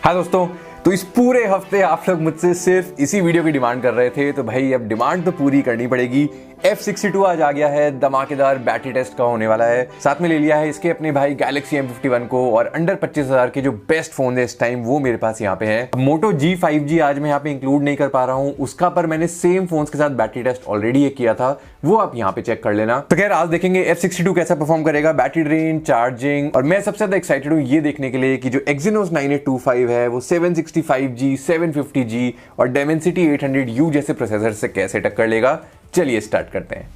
हाँ दोस्तों, तो इस पूरे हफ्ते आप लोग मुझसे सिर्फ इसी वीडियो की डिमांड कर रहे थे, तो भाई अब डिमांड तो पूरी करनी पड़ेगी। F62 आज आ गया है, धमाकेदार बैटरी टेस्ट का होने वाला है। साथ में ले लिया है इसके अपने भाई Galaxy M51 को, और अंडर 25,000 के जो बेस्ट फोन है इस टाइम वो मेरे पास यहाँ पे है। Moto G5G आज मैं यहाँ पे इंक्लूड नहीं कर पा रहा हूँ, उसका पर मैंने सेम फोन्स के साथ बैटरी टेस्ट ऑलरेडी एक किया था, वो आप यहाँ पे चेक कर लेना। तो खैर आज देखेंगे F62 कैसा परफॉर्म करेगा, बैटरी ड्रेन, चार्जिंग, और मैं सबसे ज्यादा एक्साइटेड हूँ ये देखने के लिए कि जो Exynos 9825 है वो 765G, 750G और Dimensity 800U जैसे प्रोसेसर से कैसे टक्कर लेगा। चलिए स्टार्ट करते हैं।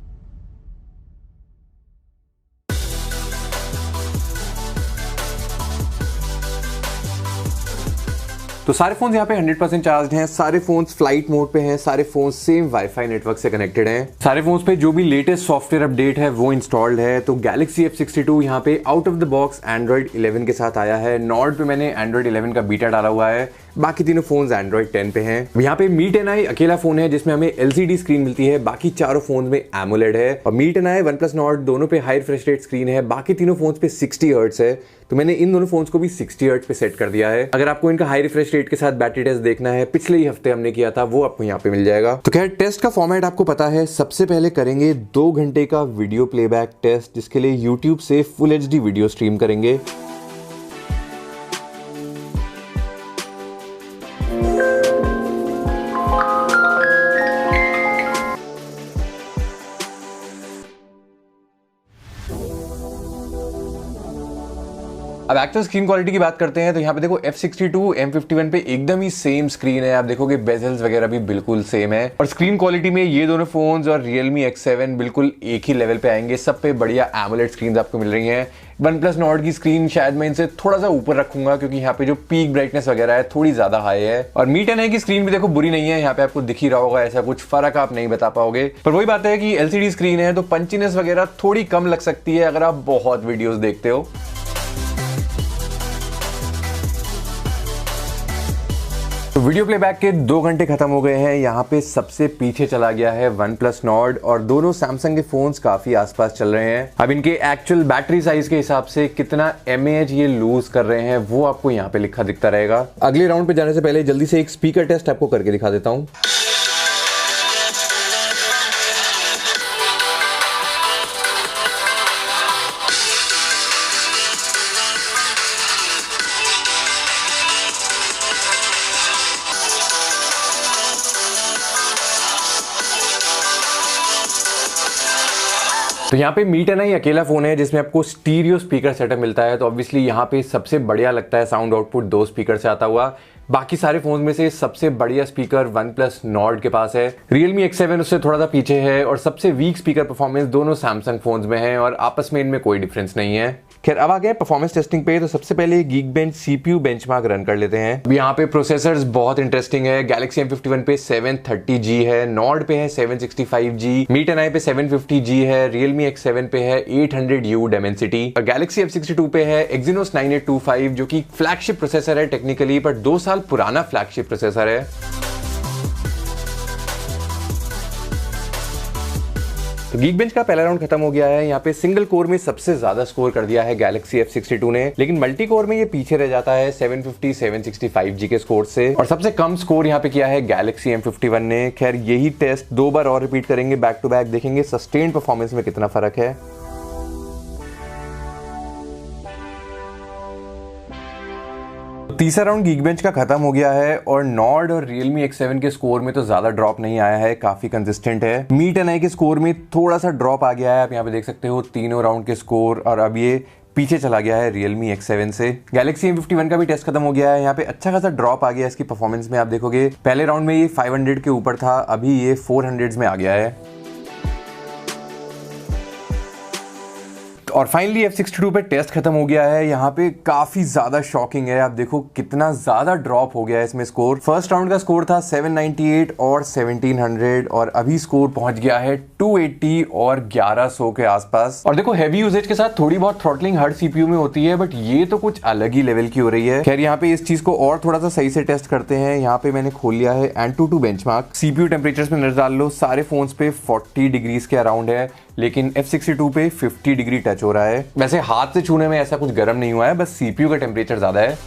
तो सारे फोन्स यहाँ पे 100% चार्ज हैं, सारे फोन्स फ्लाइट मोड पे हैं, सारे फोन्स सेम वाईफाई नेटवर्क से कनेक्टेड हैं, सारे फोन्स पे जो भी लेटेस्ट सॉफ्टवेयर अपडेट है वो इंस्टॉल्ड है। तो Galaxy F62 यहाँ पे out of the box Android 11 के साथ आया है। नॉर्ड पे मैंने Android 11 का बीटा डाला हुआ है, बाकी तीनों फोन्स Android 10 पे हैं। यहाँ पे Mi 10i अकेला फोन है जिसमें हमें LCD स्क्रीन मिलती है, बाकी चारों फोन में AMOLED है। और Mi 10i, OnePlus Nord दोनों पे हाई रिफ्रेश रेट स्क्रीन है, बाकी तीनों फोन्स पे 60 हर्ट्ज है। तो मैंने इन दोनों फोन्स को भी 60 हर्ट्ज पे सेट कर दिया है। अगर आपको इनका हाई रिफ्रेश रेट के साथ बैटरी टेस्ट देखना है, पिछले ही हफ्ते हमने किया था, वो आपको यहाँ पे मिल जाएगा। तो खैर टेस्ट का फॉर्मेट आपको पता है, सबसे पहले करेंगे 2 घंटे का वीडियो प्लेबैक टेस्ट, जिसके लिए यूट्यूब से फुल HD वीडियो स्ट्रीम करेंगे। अब एक्चुअल स्क्रीन क्वालिटी की बात करते हैं तो यहाँ पे देखो F62 M51 पे एकदम ही सेम स्क्रीन है। आप देखोगे बेजल्स वगैरह भी बिल्कुल सेम है, और स्क्रीन क्वालिटी में ये दोनों फोन्स और Realme X7 बिल्कुल एक ही लेवल पे आएंगे। सब पे बढ़िया AMOLED स्क्रीन आपको मिल रही हैं। OnePlus Nord की स्क्रीन शायद मैं इनसे थोड़ा सा ऊपर रखूंगा, क्योंकि यहाँ पे जो पीक ब्राइटनेस वगैरह है थोड़ी ज्यादा हाई है। और Mi 10i की स्क्रीन भी देखो बुरी नहीं है, यहाँ पे आपको दिख ही रहा होगा, ऐसा कुछ फर्क आप नहीं बता पाओगे। पर वही बात है कि LCD स्क्रीन है तो पंचीनेस वगैरह थोड़ी कम लग सकती है अगर आप बहुत वीडियोस देखते हो। तो वीडियो प्लेबैक के 2 घंटे खत्म हो गए हैं। यहाँ पे सबसे पीछे चला गया है OnePlus Nord, और दोनों सैमसंग के फोन्स काफी आसपास चल रहे हैं। अब इनके एक्चुअल बैटरी साइज के हिसाब से कितना mAh ये लूज कर रहे हैं वो आपको यहाँ पे लिखा दिखता रहेगा। अगले राउंड पे जाने से पहले जल्दी से एक स्पीकर टेस्ट आपको करके दिखा देता हूँ। तो यहाँ पे Mi 10i अकेला फोन है जिसमें आपको स्टीरियो स्पीकर सेटअप मिलता है, तो ऑब्वियसली यहाँ पे सबसे बढ़िया लगता है साउंड आउटपुट 2 स्पीकर से आता हुआ। बाकी सारे फोन में से सबसे बढ़िया स्पीकर OnePlus Nord के पास है, Realme X7 उससे थोड़ा सा पीछे है, और सबसे वीक स्पीकर परफॉर्मेंस दोनों सैमसंग फोन्स में है, और आपस में इनमें कोई डिफरेंस नहीं है। खैर अब आ गए परफॉर्मेंस टेस्टिंग पे, तो सबसे पहले Geekbench CPU बेंचमार्क रन कर लेते हैं। यहाँ पे प्रोसेसर्स बहुत इंटरेस्टिंग है। Galaxy M51 पे 730G है, Nord पे है 765G, Mi 10i पे 750G है, Realme X7 पे है 800U Dimensity, और Galaxy F62 पे है Exynos 9825 जो कि फ्लैगशिप प्रोसेसर है टेक्निकली, बट 2 साल पुराना फ्लैगशिप प्रोसेसर है। तो Geekbench का पहला राउंड खत्म हो गया है। यहाँ पे सिंगल कोर में सबसे ज्यादा स्कोर कर दिया है Galaxy F62 ने, लेकिन मल्टी कोर में ये पीछे रह जाता है 750 765G के स्कोर से, और सबसे कम स्कोर यहाँ पे किया है Galaxy M51 ने। खैर यही टेस्ट 2 बार और रिपीट करेंगे बैक टू बैक, देखेंगे सस्टेन्ड परफॉर्मेंस में कितना फर्क है। तीसरा राउंड Geekbench का खत्म हो गया है, और Nord और Realme X7 के स्कोर में तो ज्यादा ड्रॉप नहीं आया है, काफी कंसिस्टेंट है। Mi 10i के स्कोर में थोड़ा सा ड्रॉप आ गया है, आप यहाँ पे देख सकते हो तीनों राउंड के स्कोर, और अब ये पीछे चला गया है Realme X7 से। Galaxy M51 का भी टेस्ट खत्म हो गया है, यहाँ पे अच्छा खासा ड्रॉप आ गया है इसकी परफॉर्मेंस में। आप देखोगे पहले राउंड में ये 500 के ऊपर था, अभी ये 400 में आ गया है। और फाइनली F62 पे टेस्ट खत्म हो गया है। यहाँ पे काफी ज्यादा शॉकिंग है, आप देखो कितना ज्यादा ड्रॉप हो गया है इसमें स्कोर। फर्स्ट राउंड का स्कोर था 798 और 1700, और अभी स्कोर पहुंच गया है 280 और 1100 के आसपास। और देखो हैवी यूजेज के साथ थोड़ी बहुत थ्रॉटलिंग हर CPU में होती है, बट ये तो कुछ अलग ही लेवल की हो रही है। खैर यहाँ पे इस चीज को और थोड़ा सा सही से टेस्ट करते हैं। यहाँ पे मैंने खोल लिया है AnTuTu बेंचमार्क। CPU टेम्परेचर्स में नजर डाल लो, सारे फोन्स पे 40 डिग्रीज के अराउंड है, लेकिन F62 पे 50 डिग्री टच हो रहा है। वैसे हाथ से छूने में ऐसा कुछ गर्म नहीं हुआ है, बस CPU का टेम्परेचर ज्यादा है।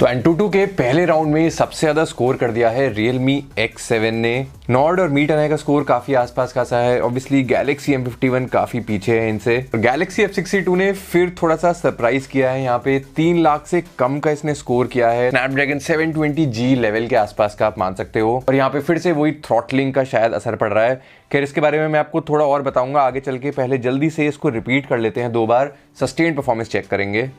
तो Antutu के पहले राउंड में सबसे ज्यादा स्कोर कर दिया है Realme X7 ने। नॉर्ड और Mi 10i का स्कोर काफी आसपास खासा है। ऑब्वियसली Galaxy M51 काफी पीछे है इनसे। और Galaxy F62 ने फिर थोड़ा सा सरप्राइज किया है, यहाँ पे 3 लाख से कम का इसने स्कोर किया है। Snapdragon 720G लेवल के आसपास का आप मान सकते हो। और यहाँ पे फिर से वही थ्रॉटलिंग का शायद असर पड़ रहा है। खैर इसके बारे में मैं आपको थोड़ा और बताऊंगा आगे चल के। पहले जल्दी से इसको रिपीट कर लेते हैं 2 बार, सस्टेन्ड परफॉर्मेंस चेक करेंगे।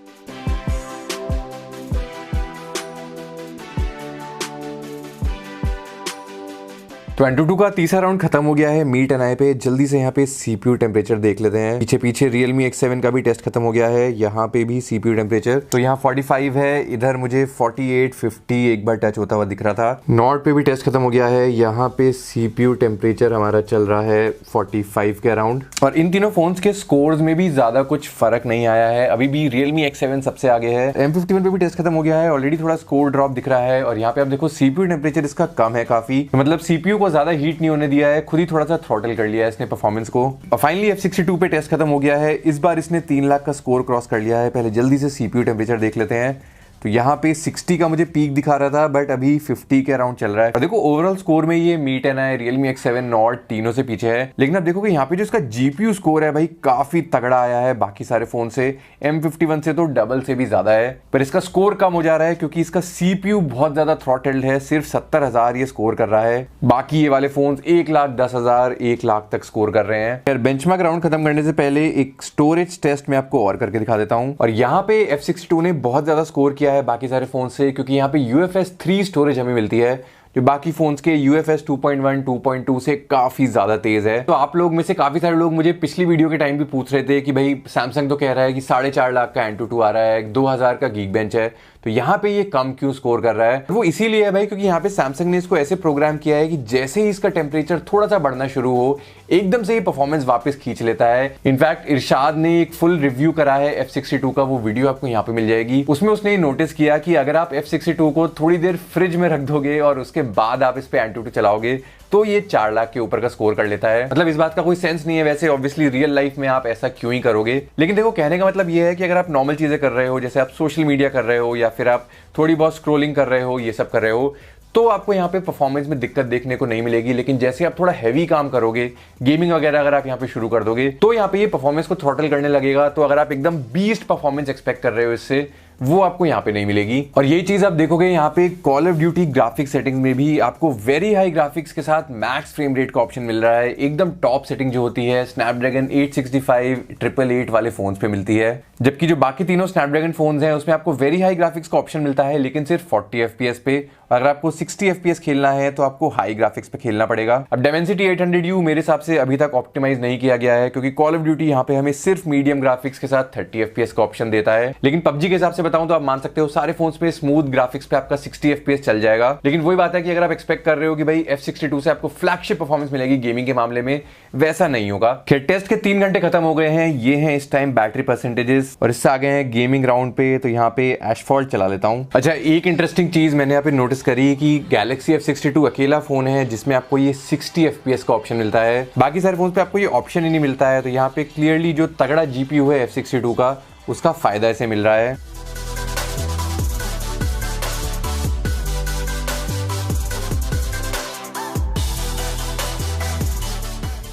तो Antutu का तीसरा राउंड खत्म हो गया है Mi 10i पे। जल्दी से यहाँ पे CPU टेम्परेचर देख लेते हैं। पीछे पीछे Realme X7 का भी टेस्ट खत्म हो गया है। यहाँ पे भी CPU टेम्परेचर तो यहाँ 45 है, इधर मुझे 48, 50 एक बार टच होता हुआ दिख रहा था। नॉर्ड पे भी टेस्ट खत्म हो गया है। यहाँ पे CPU टेम्परेचर हमारा चल रहा है 45 के अराउंड। और इन तीनों फोन्स के स्कोर्स में भी ज्यादा कुछ फर्क नहीं आया है। अभी भी Realme X7 सबसे आगे है। M51 पे भी टेस्ट खत्म हो गया है, ऑलरेडी थोड़ा स्कोर ड्रॉप दिख रहा है। और यहाँ पे आप देखो CPU टेम्परेचर इसका कम है काफी, मतलब CPU को ज्यादा हीट नहीं होने दिया है, खुद ही थोड़ा सा थ्रॉटल कर लिया है इसने परफॉर्मेंस को। और फाइनली F62 पे टेस्ट खत्म हो गया है। इस बार इसने 3 लाख का स्कोर क्रॉस कर लिया है। पहले जल्दी से CPU टेम्परेचर देख लेते हैं। तो यहाँ पे 60 का मुझे पीक दिखा रहा था, बट अभी 50 के अराउंड चल रहा है। और देखो ओवरऑल स्कोर में ये Mi 10i, Realme X7, Nord तीनों से पीछे है। लेकिन आप देखोगे यहाँ पे जो इसका GPU स्कोर है भाई काफी तगड़ा आया है बाकी सारे फोन से। M51 से तो डबल से भी ज्यादा है, पर इसका स्कोर कम हो जा रहा है क्योंकि इसका CPU बहुत ज्यादा थ्रॉटल्ड है। सिर्फ 70,000 ये स्कोर कर रहा है। बाकी ये वाले फोन 1,10,000, 1 लाख तक स्कोर कर रहे हैं। फिर बेंचमार्क राउंड खत्म करने से पहले एक स्टोरेज टेस्ट मैं आपको और करके दिखा देता हूँ। और यहाँ पे F62 ने बहुत ज्यादा स्कोर किया है बाकी सारे फोन से, क्योंकि यहाँ पे UFS 3 स्टोरेज हमें मिलती है जो बाकी फोन्स के UFS 2.1, 2.2 से काफी ज्यादा तेज है। तो आप लोग में से काफी सारे लोग मुझे पिछली वीडियो के टाइम भी पूछ रहे थे कि भाई सैमसंग तो कह रहा है कि 4.5 लाख का Antutu आ रहा है, 2000 का Geekbench है, तो यहाँ पे ये कम क्यों स्कोर कर रहा है? वो इसीलिए है भाई क्योंकि यहाँ पे सैमसंग ने इसको ऐसे प्रोग्राम किया है कि जैसे ही इसका टेम्परेचर थोड़ा सा बढ़ना शुरू हो, एकदम से ये परफॉर्मेंस वापस खींच लेता है। इनफैक्ट इरशाद ने एक फुल रिव्यू करा है F62 का, वो वीडियो आपको यहाँ पे मिल जाएगी। उसमें उसने नोटिस किया कि अगर आप F62 को थोड़ी देर फ्रिज में रख दोगे और उसके बाद आप इस पे Antutu चलाओगे तो ये 4 लाख के ऊपर का स्कोर कर लेता है। मतलब इस बात का कोई सेंस नहीं है वैसे, ऑब्वियसली रियल लाइफ में आप ऐसा क्यों ही करोगे। लेकिन देखो कहने का मतलब ये है कि अगर आप नॉर्मल चीजें कर रहे हो, जैसे आप सोशल मीडिया कर रहे हो या फिर आप थोड़ी बहुत स्क्रोलिंग कर रहे हो, ये सब कर रहे हो, तो आपको यहाँ पे परफॉर्मेंस में दिक्कत देखने को नहीं मिलेगी। लेकिन जैसे आप थोड़ा हैवी काम करोगे, गेमिंग वगैरह अगर आप यहाँ पे शुरू कर दोगे, तो यहाँ पे ये परफॉर्मेंस को थ्रॉटल करने लगेगा। तो अगर आप एकदम बीस्ट परफॉर्मेंस एक्सपेक्ट कर रहे हो इससे, वो आपको यहाँ पे नहीं मिलेगी। और यही चीज आप देखोगे यहाँ पे call of duty graphics settings में भी आपको वेरी हाई ग्राफिक्स के साथ मैक्स फ्रेम रेट का ऑप्शन मिल रहा है। एकदम टॉप सेटिंग जो होती है स्नैपड्रैगन 865, 888 वाले फोन्स पे मिलती है, जबकि जो बाकी तीनों स्नैपड्रैगन फोन्स हैं उसमें आपको वेरी हाई ग्राफिक्स का ऑप्शन मिलता है, लेकिन सिर्फ 40 FPS पे। अगर आपको 60 FPS खेलना है तो आपको हाई ग्राफिक्स पे खेलना पड़ेगा। अब Dimensity 800U मेरे हिसाब से अभी तक ऑप्टिमाइज नहीं किया गया है, क्योंकि कॉल ऑफ ड्यूटी यहाँ पे हमें सिर्फ मीडियम ग्राफिक्स के साथ 30 FPS का ऑप्शन देता है। लेकिन PUBG के हिसाब से बताऊं तो आप मान सकते हो सारे फोन्स पे स्मूथ ग्राफिक्स पे आपका 60 FPS चल जाएगा। लेकिन वही बात है कि अगर आप एक्सपेक्ट कर रहे हो कि भाई F62 से आपको फ्लैगशिप परफॉर्मेंस मिलेगी गेमिंग के मामले में, वैसा नहीं होगा। खैर टेस्ट के 3 घंटे खत्म हो गए हैं। ये हैं इस टाइम बैटरी परसेंटेजेस, और इससे आगे हैं गेमिंग राउंड पे। तो यहाँ पे एशफॉल्ट चला लेता हूँ। अच्छा, एक इंटरेस्टिंग चीज मैंने यहाँ पे नोटिस करी कि Galaxy F62 अकेला फोन है जिसमें आपको ये 60 FPS का ऑप्शन मिलता है। बाकी सारे फोन पे आपको ये ऑप्शन ही नहीं मिलता है। तो यहाँ पे क्लियरली जो तगड़ा GPU है F62 का, उसका फायदा इसे मिल रहा है।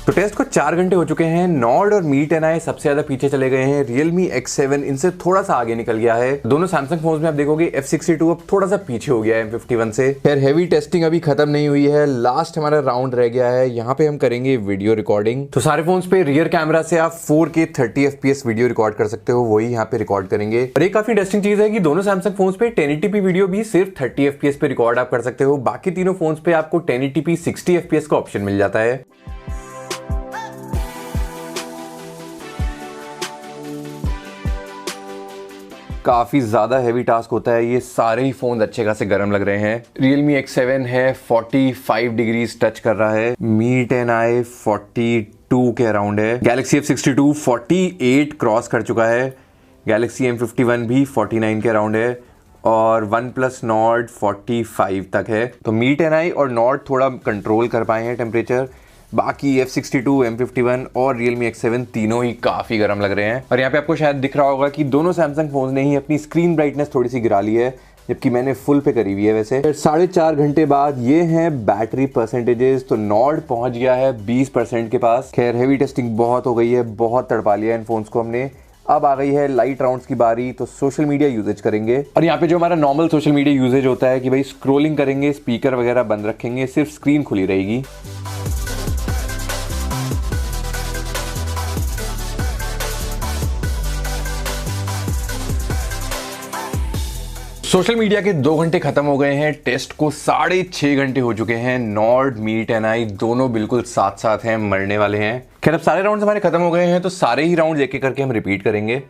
तो टेस्ट को 4 घंटे हो चुके हैं। नॉर्ड और Mi 10i सबसे ज्यादा पीछे चले गए हैं। Realme X7 इनसे थोड़ा सा आगे निकल गया है। दोनों सैमसंग फोन्स में आप देखोगे F62 अब थोड़ा सा पीछे हो गया है M51 से। खैर हैवी टेस्टिंग अभी खत्म नहीं हुई है, लास्ट हमारा राउंड रह गया है। यहाँ पे हम करेंगे वीडियो रिकॉर्डिंग। तो सारे फोन्स पे रियर कैमरा से आप 4K 30 FPS वीडियो रिकॉर्ड कर सकते हो, वही यहाँ पे रिकॉर्ड करेंगे। और एक काफी इंटरेस्टिंग चीज है कि दोनों सैमसंग फोन्स पे 1080p वीडियो भी सिर्फ 30 FPS पे रिकॉर्ड आप कर सकते हो। बाकी तीनों फोन्स पे आपको 1080p 60 FPS का ऑप्शन मिल जाता है। काफी ज्यादा हैवी टास्क होता है, ये सारे ही फोन अच्छे खासे गर्म लग रहे हैं। Realme X7 है 45 डिग्रीज टच कर रहा है। Mi 10i 42 के अराउंड है। Galaxy F62 48 क्रॉस कर चुका है। Galaxy M51 भी 49 के अराउंड है, और OnePlus Nord 45 तक है। तो Mi 10i और Nord थोड़ा कंट्रोल कर पाए हैं टेम्परेचर। बाकी F62, M51 और Realme X7 तीनों ही काफी गर्म लग रहे हैं। और यहाँ पे आपको शायद दिख रहा होगा कि दोनों सैमसंग फोन ने ही अपनी स्क्रीन ब्राइटनेस थोड़ी सी गिरा ली है, जबकि मैंने फुल पे करी हुई है। वैसे 4.5 घंटे बाद ये हैं बैटरी परसेंटेजेस। तो नॉर्ड पहुंच गया है 20% के पास। खैर हेवी टेस्टिंग बहुत हो गई है, बहुत तड़पा लिया इन फोन्स को हमने। अब आ गई है लाइट राउंड्स की बारी, तो सोशल मीडिया यूजेज करेंगे। और यहाँ पे जो हमारा नॉर्मल सोशल मीडिया यूजेज होता है कि भाई स्क्रोलिंग करेंगे, स्पीकर वगैरह बंद रखेंगे, सिर्फ स्क्रीन खुली रहेगी। सोशल मीडिया के 2 घंटे खत्म हो गए हैं, टेस्ट को 6.5 घंटे हो चुके हैं। नॉर्ड, मी 10i दोनों बिल्कुल साथ साथ हैं, मरने वाले हैं। खैर अब सारे राउंड्स हमारे खत्म हो गए हैं, तो सारे ही राउंड्स एक एक करके हम रिपीट करेंगे।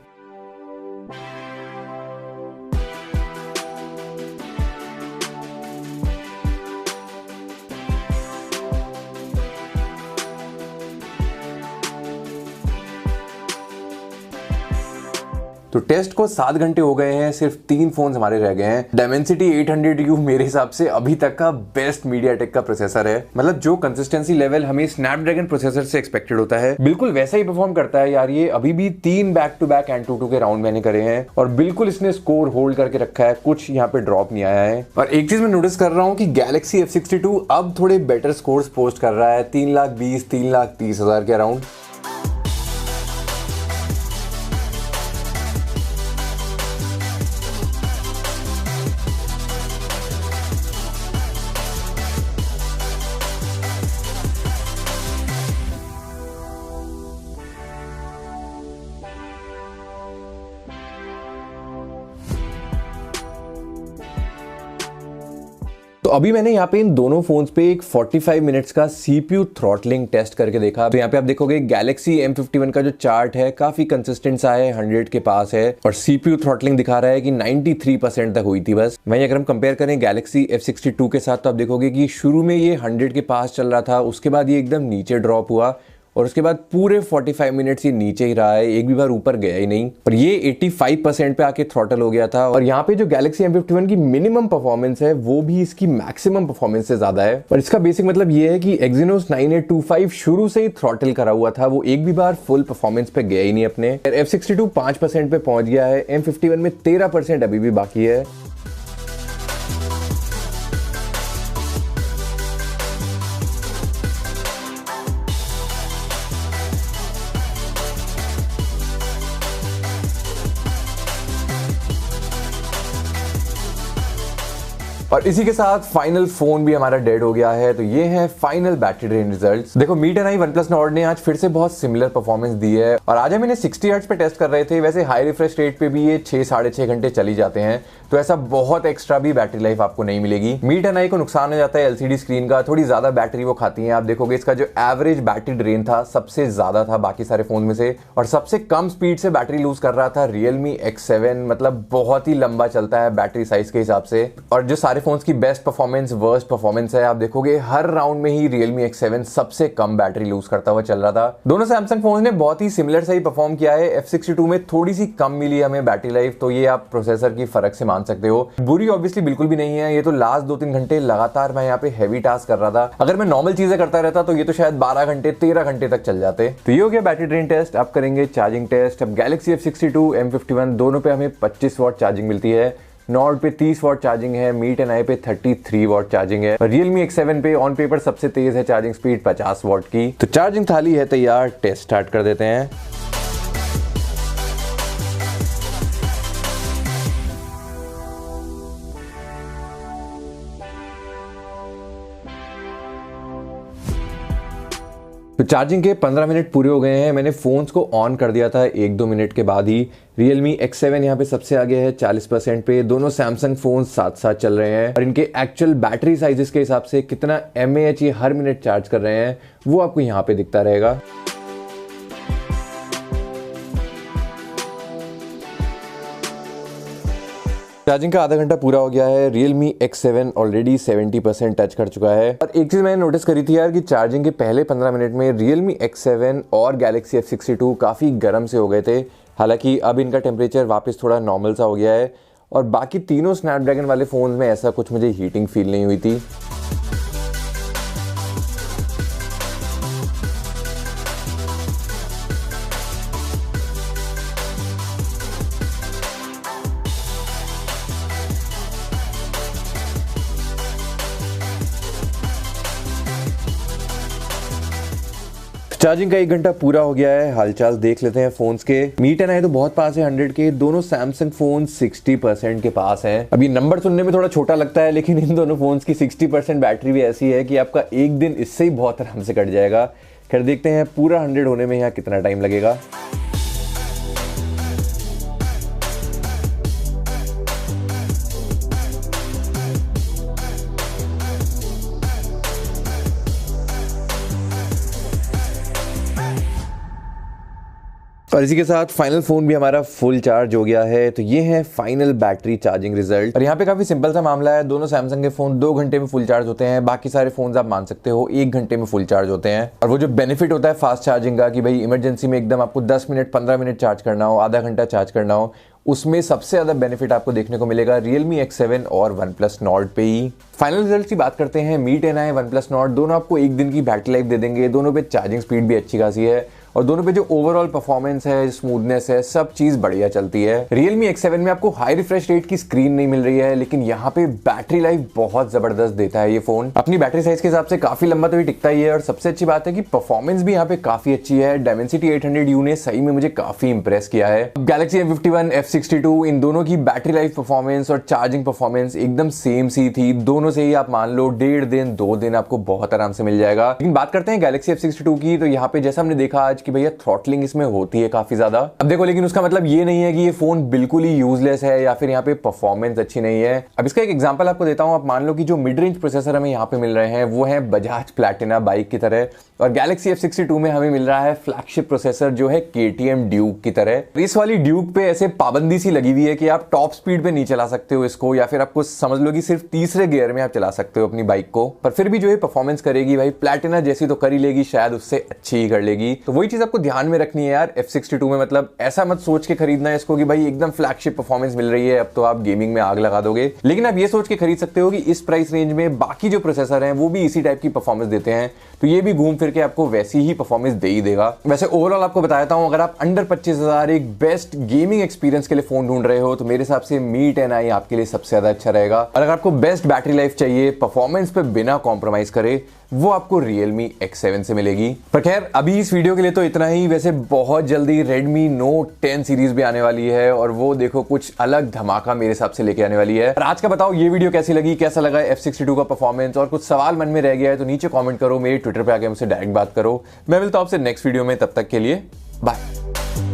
तो टेस्ट को 7 घंटे हो गए हैं, सिर्फ 3 फोन हमारे रह गए हैं। Dimensity 800U मेरे हिसाब से अभी तक का बेस्ट MediaTek का प्रोसेसर है। मतलब जो कंसिस्टेंसी लेवल हमें स्नैपड्रैगन प्रोसेसर से एक्सपेक्टेड होता है, बिल्कुल वैसा ही परफॉर्म करता है यार। ये अभी भी 3 बैक टू बैक Antutu के राउंड मैंने करे हैं और बिल्कुल इसने स्कोर होल्ड करके रखा है, कुछ यहाँ पे ड्रॉप नहीं आया है। और एक चीज मैं नोटिस कर रहा हूँ कि Galaxy F62 अब थोड़े बेटर स्कोर्स पोस्ट कर रहा है, 3,20,000 3,30,000 के अराउंड। तो अभी मैंने यहाँ पे इन दोनों फोन्स पे एक 45 मिनट्स का CPU थ्रॉटलिंग टेस्ट करके देखा। तो यहाँ पे आप देखोगे Galaxy M51 का जो चार्ट है काफी कंसिस्टेंट सा है, 100 के पास है और CPU थ्रॉटलिंग दिखा रहा है कि 93% तक हुई थी बस। वहीं अगर हम कंपेयर करें Galaxy F62 के साथ तो आप देखोगे कि शुरू में ये 100 के पास चल रहा था, उसके बाद ये एकदम नीचे ड्रॉप हुआ और उसके बाद पूरे 45 मिनट्स ये नीचे ही रहा है, एक भी बार ऊपर गया ही नहीं। और ये 85% पे आके थ्रॉटल हो गया था। और यहाँ पे जो Galaxy M51 की मिनिमम परफॉर्मेंस है वो भी इसकी मैक्सिमम परफॉर्मेंस से ज्यादा है। और इसका बेसिक मतलब ये है कि Exynos 9825 शुरू से ही थ्रॉटल करा हुआ था, वो एक भी बार फुल परफॉर्मेंस पे गया ही नहीं अपने। F62 5% पे पहुंच गया है, M51 में 13% अभी भी बाकी है। और इसी के साथ फाइनल फोन भी हमारा डेड हो गया है। तो ये है फाइनल बैटरी ड्रेन रिजल्ट्स। देखो मी 10i OnePlus Nord ने आज फिर से बहुत सिमिलर परफॉर्मेंस दी है और आज हम इन्हें 60 हर्ट्ज पे टेस्ट कर रहे थे। वैसे हाई रिफ्रेश रेट पे भी ये 6-6.5 घंटे चली जाते हैं, तो ऐसा बहुत एक्स्ट्रा भी बैटरी लाइफ आपको नहीं मिलेगी। मी 10i को नुकसान हो जाता है LCD स्क्रीन का, थोड़ी ज्यादा बैटरी वो खाती है। आप देखोगे इसका जो एवरेज बैटरी ड्रेन था सबसे ज्यादा था बाकी सारे फोन में से, और सबसे कम स्पीड से बैटरी लूज कर रहा था Realme X7। मतलब बहुत ही लंबा चलता है बैटरी साइज के हिसाब से। और जो सारे फोन की बेस्ट परफॉर्मेंस वर्स्ट परफॉर्मेंस है, आप देखोगे हर राउंड में ही Realme X7 सबसे कम बैटरी लूज करता हुआ चल रहा था। दोनों सैमसंग फोन ने बहुत ही सिमिलर सा ही परफॉर्म किया है। F62 में थोड़ी सी कम मिली हमें बैटरी लाइफ, तो ये आप प्रोसेसर की फर्क से मान सकते हो। बुरी ऑब्वियसली बिल्कुल भी नहीं है। ये तो लास्ट 2-3 घंटे लगातार मैं यहाँ पे हैवी टास्क कर रहा था। अगर मैं नॉर्मल चीजें करता रहता तो ये तो शायद 12 घंटे 13 घंटे तक चल जाते। तो ये हो गया बैटरी ड्रेन टेस्ट। अब करेंगे चार्जिंग टेस्ट। अब Galaxy F62 M51 दोनों पे हमें 25 वॉट चार्जिंग मिलती है। नॉर्ड पे 30 वॉट चार्जिंग है, मी 10i पे 33 वॉट चार्जिंग है। Realme X7 पे ऑन पेपर सबसे तेज है चार्जिंग स्पीड 50 वॉट की। तो चार्जिंग थाली है तैयार, टेस्ट स्टार्ट कर देते हैं। तो चार्जिंग के 15 मिनट पूरे हो गए हैं। मैंने फोन्स को ऑन कर दिया था 1-2 मिनट के बाद ही। Realme X7 यहाँ पे सबसे आगे है 40% पे। दोनों सैमसंग फोन साथ साथ चल रहे हैं और इनके एक्चुअल बैटरी साइजेस के हिसाब से कितना mAh ये हर मिनट चार्ज कर रहे हैं वो आपको यहाँ पे दिखता रहेगा। चार्जिंग का आधा घंटा पूरा हो गया है। Realme X7 ऑलरेडी 70% टच कर चुका है। और एक चीज मैंने नोटिस करी थी यार कि चार्जिंग के पहले 15 मिनट में Realme X7 और Galaxy F62 काफी गर्म से हो गए थे। हालांकि अब इनका टेम्परेचर वापस थोड़ा नॉर्मल सा हो गया है और बाकी तीनों स्नैपड्रैगन वाले फोन में ऐसा कुछ मुझे हीटिंग फील नहीं हुई थी। चार्जिंग का 1 घंटा पूरा हो गया है, हालचाल देख लेते हैं फोन्स के। मी 10 आई तो बहुत पास है 100 के, दोनों सैमसंग फोन 60% के पास हैं। अभी नंबर सुनने में थोड़ा छोटा लगता है, लेकिन इन दोनों फोन्स की 60% बैटरी भी ऐसी है कि आपका एक दिन इससे ही बहुत आराम से कट जाएगा। खैर देखते हैं पूरा 100 होने में यहाँ कितना टाइम लगेगा। और इसी के साथ फाइनल फोन भी हमारा फुल चार्ज हो गया है। तो ये है फाइनल बैटरी चार्जिंग रिजल्ट। और यहाँ पे काफी सिंपल सा मामला है, दोनों सैमसंग के फोन 2 घंटे में फुल चार्ज होते हैं, बाकी सारे फोन आप मान सकते हो 1 घंटे में फुल चार्ज होते हैं। और वो जो बेनिफिट होता है फास्ट चार्जिंग का कि भाई इमरजेंसी में एकदम आपको 10 मिनट 15 मिनट चार्ज करना हो, आधा घंटा चार्ज करना हो, उसमें सबसे ज्यादा बेनिफिट आपको देखने को मिलेगा Realme X7 और OnePlus Nord पे ही। फाइनल रिजल्ट की बात करते हैं, मी 10 आई OnePlus Nord दोनों आपको 1 दिन की बैटरी लाइफ दे देंगे। दोनों पे चार्जिंग स्पीड भी अच्छी खासी है और दोनों पे जो ओवरऑल परफॉर्मेंस है, स्मूथनेस है, सब चीज बढ़िया चलती है। Realme X7 में आपको हाई रिफ्रेश रेट की स्क्रीन नहीं मिल रही है, लेकिन यहाँ पे बैटरी लाइफ बहुत जबरदस्त देता है ये फोन। अपनी बैटरी साइज के हिसाब से काफी लंबा तो ये टिकता ही है और सबसे अच्छी बात है कि परफॉर्मेंस भी यहाँ पे काफी अच्छी है। Dimensity 800U ने सही में मुझे काफी इंप्रेस किया है। Galaxy M51, F62 इन दोनों की बैटरी लाइफ परफॉर्मेंस और चार्जिंग परफॉर्मेंस एकदम सेम सी थी। दोनों से ही आप मान लो 1.5 दिन 2 दिन आपको बहुत आराम से मिल जाएगा। लेकिन बात करते हैं Galaxy F62 की, तो यहाँ पे जैसा हमने देखा आज कि भैया थ्रॉटलिंग इसमें होती है काफी ज्यादा। अब देखो, लेकिन उसका मतलब ये नहीं है कि ये फोन बिल्कुल ही यूजलेस है या फिर यहाँ पे परफॉर्मेंस अच्छी नहीं है। अब इसका एक एग्जांपल आपको देता हूं। आप मान लो कि जो मिड रेंज प्रोसेसर हमें यहाँ पे मिल रहे हैं वो है बजाज प्लैटिना बाइक की तरह, और Galaxy F62 में हमें मिल रहा है फ्लैगशिप प्रोसेसर जो है KTM ड्यूक की तरह। इस वाली ड्यूक पे ऐसे पाबंदी सी लगी हुई है कि आप टॉप स्पीड पे नहीं चला सकते हो इसको, या फिर आपको समझ लो कि सिर्फ तीसरे गियर में आप चला सकते हो अपनी बाइक को। पर फिर भी जो ये परफॉर्मेंस करेगी भाई, प्लैटिना जैसी तो कर ही लेगी, शायद उससे अच्छी ही कर लेगी। तो वही चीज आपको ध्यान में रखनी है यार F62 में। मतलब ऐसा मत सोच के खरीदना है इसको कि भाई एकदम फ्लैगशिप परफॉर्मेंस मिल रही है, अब तो आप गेमिंग में आग लगा दोगे। लेकिन आप ये सोच के खरीद सकते हो कि इस प्राइस रेंज में बाकी जो प्रोसेसर हैं वो भी इसी टाइप की परफॉर्मेंस देते हैं, तो ये भी घूम फिर के आपको वैसी ही परफॉर्मेंस दे ही देगा। वैसे ओवरऑल आपको बताता हूं, अगर आप अंडर 25,000 एक बेस्ट गेमिंग एक्सपीरियंस के लिए फोन ढूंढ रहे हो तो मेरे हिसाब से मी 10 आई आपके लिए सबसे ज्यादा अच्छा रहेगा। और अगर आपको बेस्ट बैटरी लाइफ चाहिए, परफॉर्मेंस पे बिना कॉम्प्रोमाइज करे, वो आपको Realme X7 से मिलेगी। पर खैर अभी इस वीडियो के लिए तो इतना ही। वैसे बहुत जल्दी Redmi Note 10 सीरीज भी आने वाली है और वो देखो कुछ अलग धमाका मेरे हिसाब से लेके आने वाली है। और आज का बताओ ये वीडियो कैसी लगी, कैसा लगा F62 का परफॉर्मेंस, और कुछ सवाल मन में रह गया है तो नीचे कॉमेंट करो, मेरे ट्विटर पे आके मुझसे डायरेक्ट बात करो। मैं मिलता हूं आपसे नेक्स्ट वीडियो में, तब तक के लिए बाय।